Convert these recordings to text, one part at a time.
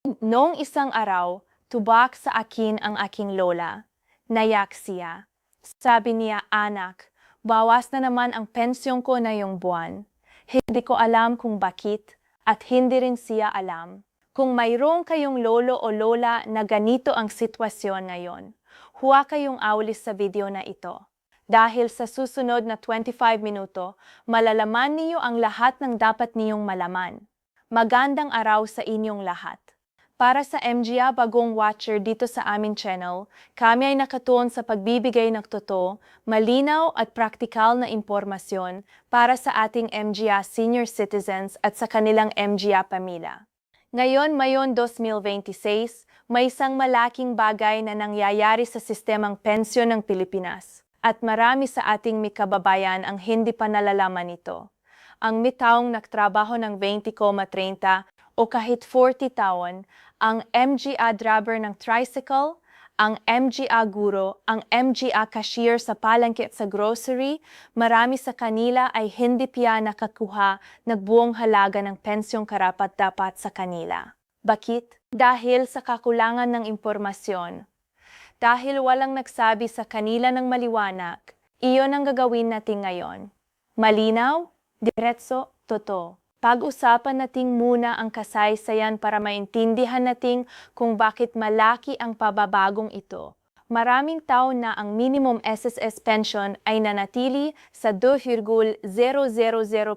Noong isang araw, tubak sa akin ang aking lola. Nayak siya. Sabi niya, anak, bawas na naman ang pensyon ko na yung buwan. Hindi ko alam kung bakit at hindi rin siya alam. Kung mayroong kayong lolo o lola na ganito ang sitwasyon ngayon, huwag kayong awalis sa video na ito. Dahil sa susunod na 25 minuto, malalaman niyo ang lahat ng dapat niyong malaman. Magandang araw sa inyong lahat. Para sa MGA bagong watcher dito sa aming channel, kami ay nakatuon sa pagbibigay ng totoo, malinaw at praktikal na impormasyon para sa ating MGA senior citizens at sa kanilang MGA pamilya. Ngayon, Mayon 2026, may isang malaking bagay na nangyayari sa sistemang pensyon ng Pilipinas at marami sa ating may kababayan ang hindi pa nalalaman ito. Ang may taong nagtrabaho ng 20,30 o kahit 40 taon, ang MGA driver ng tricycle, ang MGA guro, ang MGA cashier sa palengke at sa grocery, marami sa kanila ay hindi pa nakakuha ng buong halaga ng pensyong karapat-dapat sa kanila. Bakit? Dahil sa kakulangan ng impormasyon. Dahil walang nagsabi sa kanila ng maliwanag, iyon ang gagawin natin ngayon. Malinaw, diretso, totoo. Pag-usapan natin muna ang kasaysayan para maintindihan natin kung bakit malaki ang pababagong ito. Maraming taon na ang minimum SSS pension ay nanatili sa 2,000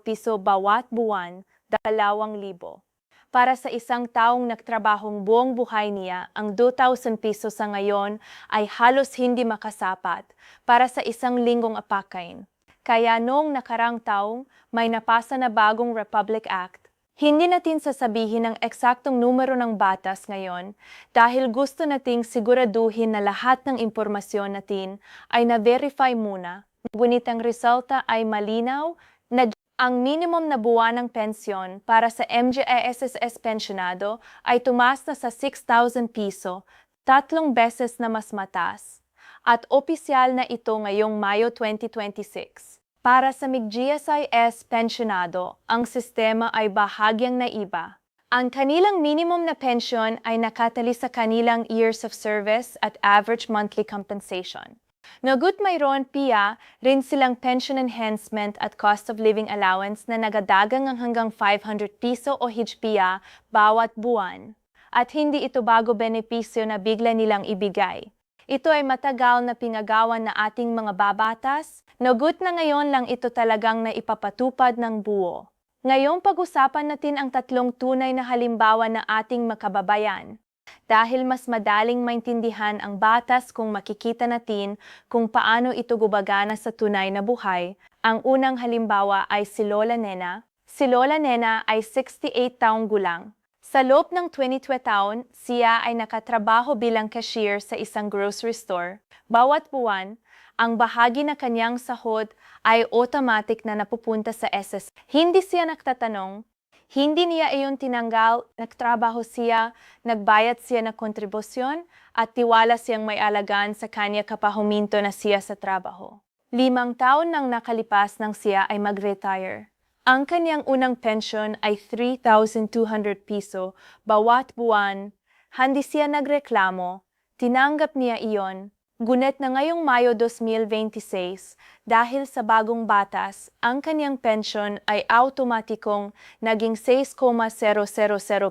piso bawat buwan, 2,000. Para sa isang taong nagtrabahong buong buhay niya, ang 2,000 piso sa ngayon ay halos hindi makasapat para sa isang linggong apakain. Kaya noong nakarang taong may napasa na bagong Republic Act, hindi natin sasabihin ang eksaktong numero ng batas ngayon dahil gusto nating siguraduhin na lahat ng impormasyon natin ay na-verify muna, ngunit ang resulta ay malinaw na ang minimum na buwan ng pensyon para sa MGA-SSS pensionado ay tumaas na sa 6,000 piso, 3 beses na mas mataas. At opisyal na ito ngayong Mayo 2026. Para sa MIG-GSIS pensionado, ang sistema ay bahagyang naiba. Ang kanilang minimum na pensyon ay nakatali sa kanilang years of service at average monthly compensation. Nagut mayroon piya rin silang pension enhancement at cost of living allowance na nagadagang hanggang 500 piso o higpiya bawat buwan. At hindi ito bago benepisyo na bigla nilang ibigay. Ito ay matagal na pinagawan na ating mga babatas, nagut na ngayon lang ito talagang naipapatupad ng buo. Ngayong pag-usapan natin ang 3 tunay na halimbawa na ating makababayan. Dahil mas madaling maintindihan ang batas kung makikita natin kung paano ito gumagana sa tunay na buhay, ang unang halimbawa ay si Lola Nena. Si Lola Nena ay 68 taong gulang. Sa loob ng 22 taon, siya ay nakatrabaho bilang cashier sa isang grocery store. Bawat buwan, ang bahagi na kanyang sahod ay automatic na napupunta sa SS. Hindi siya nagtatanong, hindi niya iyon tinanggal, nagtrabaho siya, nagbayad siya ng kontribusyon at tiwala siyang may alagaan sa kanya kapag huminto na siya sa trabaho. 5 taon nang nakalipas nang siya ay mag-retire. Ang kanyang unang pension ay 3,200 piso bawat buwan. Hindi siya nagreklamo, tinanggap niya iyon. Ngunit na ngayong Mayo 2026, dahil sa bagong batas, ang kanyang pension ay automatikong naging 6,000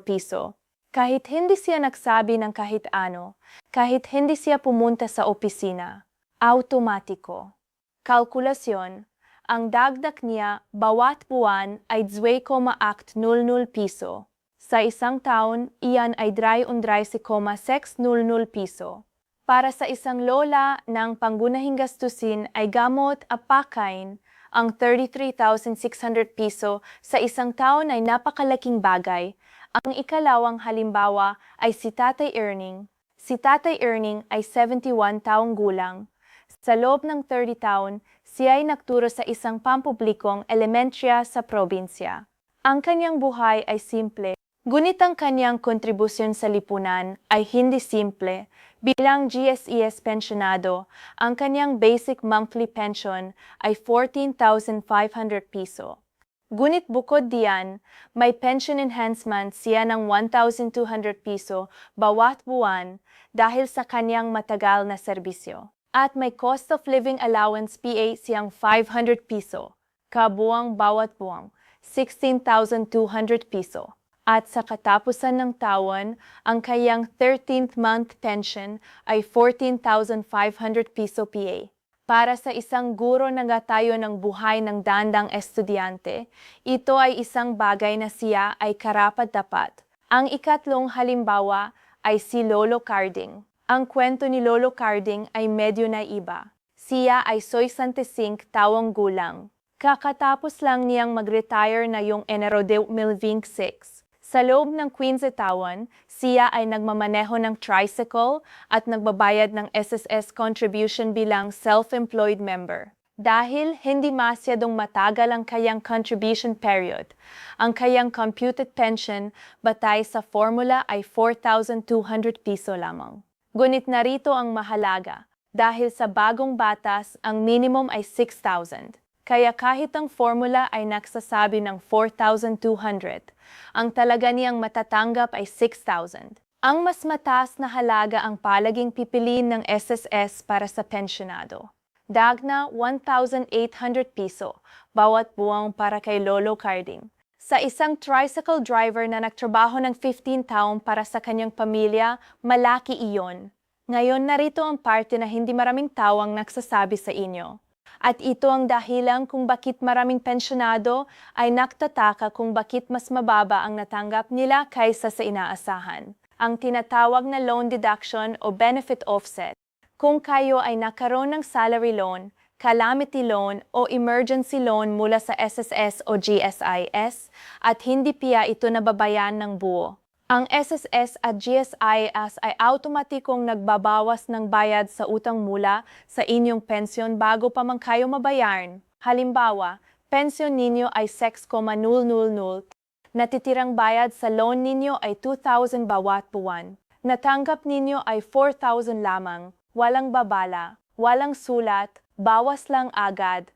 piso. Kahit hindi siya nagsabi ng kahit ano, kahit hindi siya pumunta sa opisina, automatiko. Kalkulasyon, ang dagdag niya bawat buwan ay 2,00 piso. Sa isang taon, iyan ay 3,600 piso. Para sa isang lola ng pangunahing gastusin ay gamot at pagkain, ang 33,600 piso sa isang taon ay napakalaking bagay. Ang ikalawang halimbawa ay si Tatay Erning. Si Tatay Erning ay 71 taong gulang. Sa loob ng 30 taon, siya ay nagturo sa isang pampublikong elementrya sa probinsya. Ang kanyang buhay ay simple, ngunit ang kanyang kontribusyon sa lipunan ay hindi simple. Bilang GSES pensionado, ang kanyang basic monthly pension ay 14,500 piso. Ngunit bukod diyan, may pension enhancement siya ng 1,200 piso bawat buwan dahil sa kanyang matagal na serbisyo. At may cost of living allowance PA siyang 500 piso, kabuang bawat buwang, 16,200 piso. At sa katapusan ng taon, ang kayang 13th month pension ay 14,500 piso PA. Para sa isang guro na gatayo ng buhay ng dandang estudyante, ito ay isang bagay na siya ay karapat-dapat. Ang ikatlong halimbawa ay si Lolo Carding. Ang kwento ni Lolo Carding ay medyo naiba. Siya ay 65 taong gulang. Kakatapos lang niyang mag-retire na yung Enero 2026. Sa loob ng 15 taon, siya ay nagmamaneho ng tricycle at nagbabayad ng SSS contribution bilang self-employed member. Dahil hindi masyadong matagal ang kayang contribution period, ang kayang computed pension batay sa formula ay 4,200 piso lamang. Ngunit narito ang mahalaga, dahil sa bagong batas, ang minimum ay 6,000. Kaya kahit ang formula ay nagsasabi ng 4,200, ang talaga niyang matatanggap ay 6,000. Ang mas mataas na halaga ang palaging pipiliin ng SSS para sa pensyonado. Dagna 1,800 piso bawat buwang para kay Lolo Carding. Sa isang tricycle driver na nagtrabaho ng 15 taon para sa kanyang pamilya, malaki iyon. Ngayon narito ang parte na hindi maraming tao ang nagsasabi sa inyo. At ito ang dahilan kung bakit maraming pensyonado ay nagtataka kung bakit mas mababa ang natanggap nila kaysa sa inaasahan. Ang tinatawag na loan deduction o benefit offset. Kung kayo ay nakaroon ng salary loan, calamity loan o emergency loan mula sa SSS o GSIS at hindi piya ito nababayan ng buo. Ang SSS at GSIS ay automatikong nagbabawas ng bayad sa utang mula sa inyong pensyon bago pa man kayo mabayaran. Halimbawa, pensyon ninyo ay 6,000, natitirang bayad sa loan ninyo ay 2,000 bawat buwan. Natanggap ninyo ay 4,000 lamang, walang babala, walang sulat, bawas lang agad.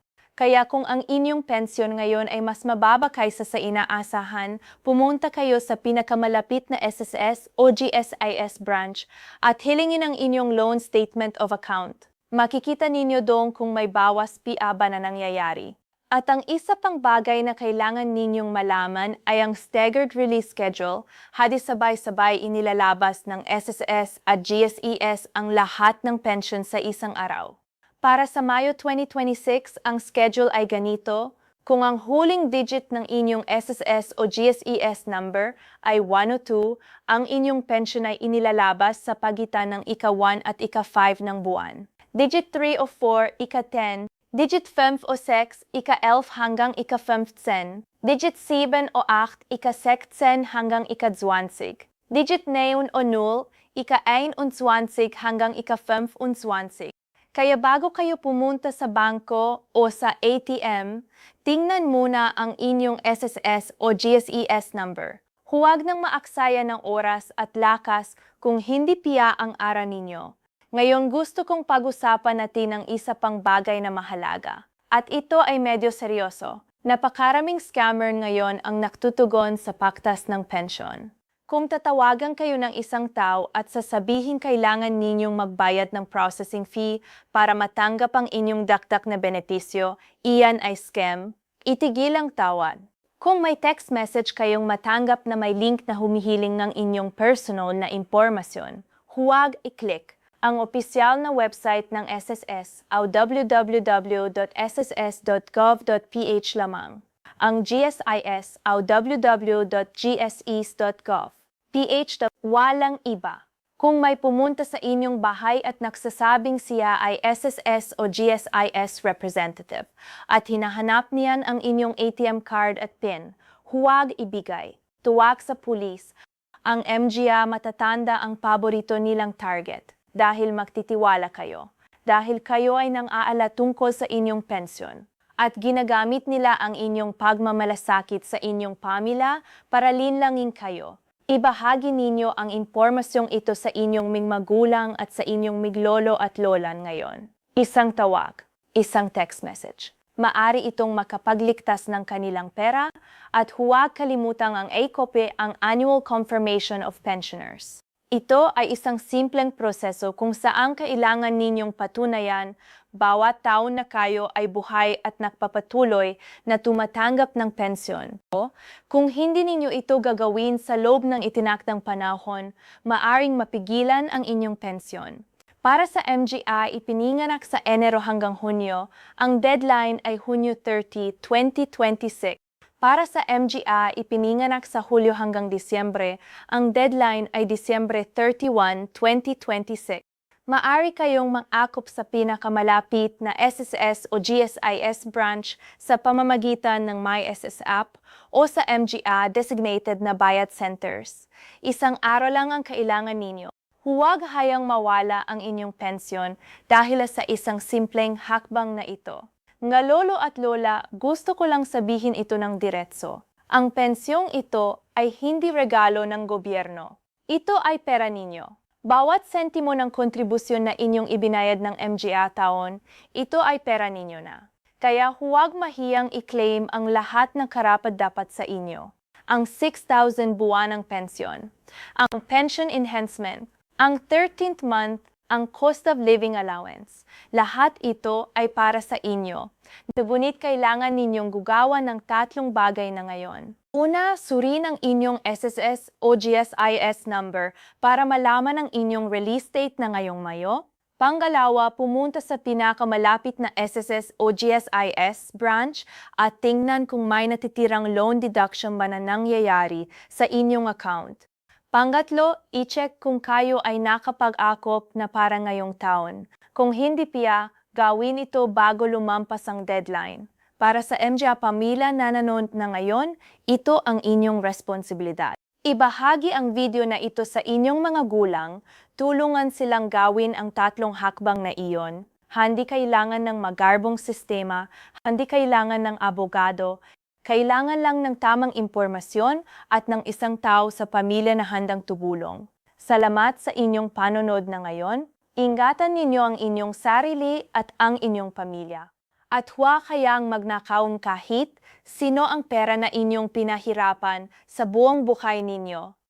Kaya kung ang inyong pensyon ngayon ay mas mababa kaysa sa inaasahan, pumunta kayo sa pinakamalapit na SSS o GSIS branch at hilingin ang inyong loan statement of account. Makikita ninyo doon kung may bawas PA ba na nangyayari. At ang isa pang bagay na kailangan ninyong malaman ay ang staggered release schedule, hadi sabay-sabay inilalabas ng SSS at GSES ang lahat ng pension sa isang araw. Para sa Mayo 2026, ang schedule ay ganito. Kung ang huling digit ng inyong SSS o GSES number ay 102, ang inyong pension ay inilalabas sa pagitan ng ika-1 at ika-5 ng buwan. Digit 3 o 4, ika-10. Digit 5 o 6, ika-11 hanggang ika-15. Digit 7 o 8, ika-16 hanggang ika-20. Digit 9 o 0, ika-21 hanggang ika-25. Kaya bago kayo pumunta sa bangko o sa ATM, tingnan muna ang inyong SSS o GSES number. Huwag nang maaksaya ng oras at lakas kung hindi piya ang ara ninyo. Ngayon gusto kong pag-usapan natin ang isa pang bagay na mahalaga. At ito ay medyo seryoso. Napakaraming scammer ngayon ang naktutugon sa paktas ng pensyon. Kung tatawagan kayo ng isang tao at sasabihin kailangan ninyong magbayad ng processing fee para matanggap ang inyong dakdak na benepisyo, iyan ay scam, itigil ang tawad. Kung may text message kayong matanggap na may link na humihiling ng inyong personal na impormasyon, huwag i-click. Ang opisyal na website ng SSS ay www.sss.gov.ph lamang. Ang GSIS ay www.gses.gov. Walang iba. Kung may pumunta sa inyong bahay at nagsasabing siya ay SSS o GSIS representative at hinahanap niyan ang inyong ATM card at PIN, huwag ibigay. Tuwag sa pulis. Ang MGA matatanda ang paborito nilang target dahil magtitiwala kayo. Dahil kayo ay nang-aala tungkol sa inyong pensyon. At ginagamit nila ang inyong pagmamalasakit sa inyong pamilya para linlangin kayo. Ibahagi ninyo ang impormasyong ito sa inyong magulang at sa inyong miglolo at lolan ngayon. Isang tawag, isang text message. Maari itong makapagligtas ng kanilang pera at huwag kalimutang ang ACOPE, ang Annual Confirmation of Pensioners. Ito ay isang simpleng proseso kung saan kailangan ninyong patunayan bawat taon na kayo ay buhay at nagpapatuloy na tumatanggap ng pensyon. Kung hindi ninyo ito gagawin sa loob ng itinakdang panahon, maaring mapigilan ang inyong pensyon. Para sa MGI ipinanganak sa Enero hanggang Hunyo, ang deadline ay Hunyo 30, 2026. Para sa MGI ipinanganak sa Hulyo hanggang Disyembre, ang deadline ay Disyembre 31, 2026. Maaari kayong mang-akop sa pinakamalapit na SSS o GSIS branch sa pamamagitan ng MySS app o sa MGA designated na bayad centers. Isang araw lang ang kailangan ninyo. Huwag hayang mawala ang inyong pensyon dahil sa isang simpleng hakbang na ito. Nga lolo at lola, gusto ko lang sabihin ito ng diretso. Ang pensyong ito ay hindi regalo ng gobyerno. Ito ay pera ninyo. Bawat sentimo ng kontribusyon na inyong ibinayad ng MGA taon, ito ay pera ninyo na. Kaya huwag mahiyang i-claim ang lahat ng karapat-dapat sa inyo. Ang 6,000 buwan ng pensyon, ang pension enhancement, ang 13th month, ang cost of living allowance. Lahat ito ay para sa inyo. Ngunit kailangan ninyong gugawa ng tatlong bagay na ngayon. Una, suriin ang inyong SSS o GSIS number para malaman ang inyong release date na ngayong Mayo. Pangalawa, pumunta sa pinakamalapit na SSS o GSIS branch at tingnan kung may natitirang loan deduction ba na nangyayari sa inyong account. Pangatlo, i-check kung kayo ay nakapag-akop na para ngayong taon. Kung hindi piya, gawin ito bago lumampas ang deadline. Para sa MGA pamilya na nanonood na ngayon, ito ang inyong responsibilidad. Ibahagi ang video na ito sa inyong mga gulang, tulungan silang gawin ang tatlong hakbang na iyon. Hindi kailangan ng magarbong sistema, hindi kailangan ng abogado, kailangan lang ng tamang impormasyon at ng isang tao sa pamilya na handang tumulong. Salamat sa inyong panonood na ngayon. Ingatan ninyo ang inyong sarili at ang inyong pamilya. At huwag kayang magnakaw kahit sino ang pera na inyong pinahirapan sa buong buhay ninyo.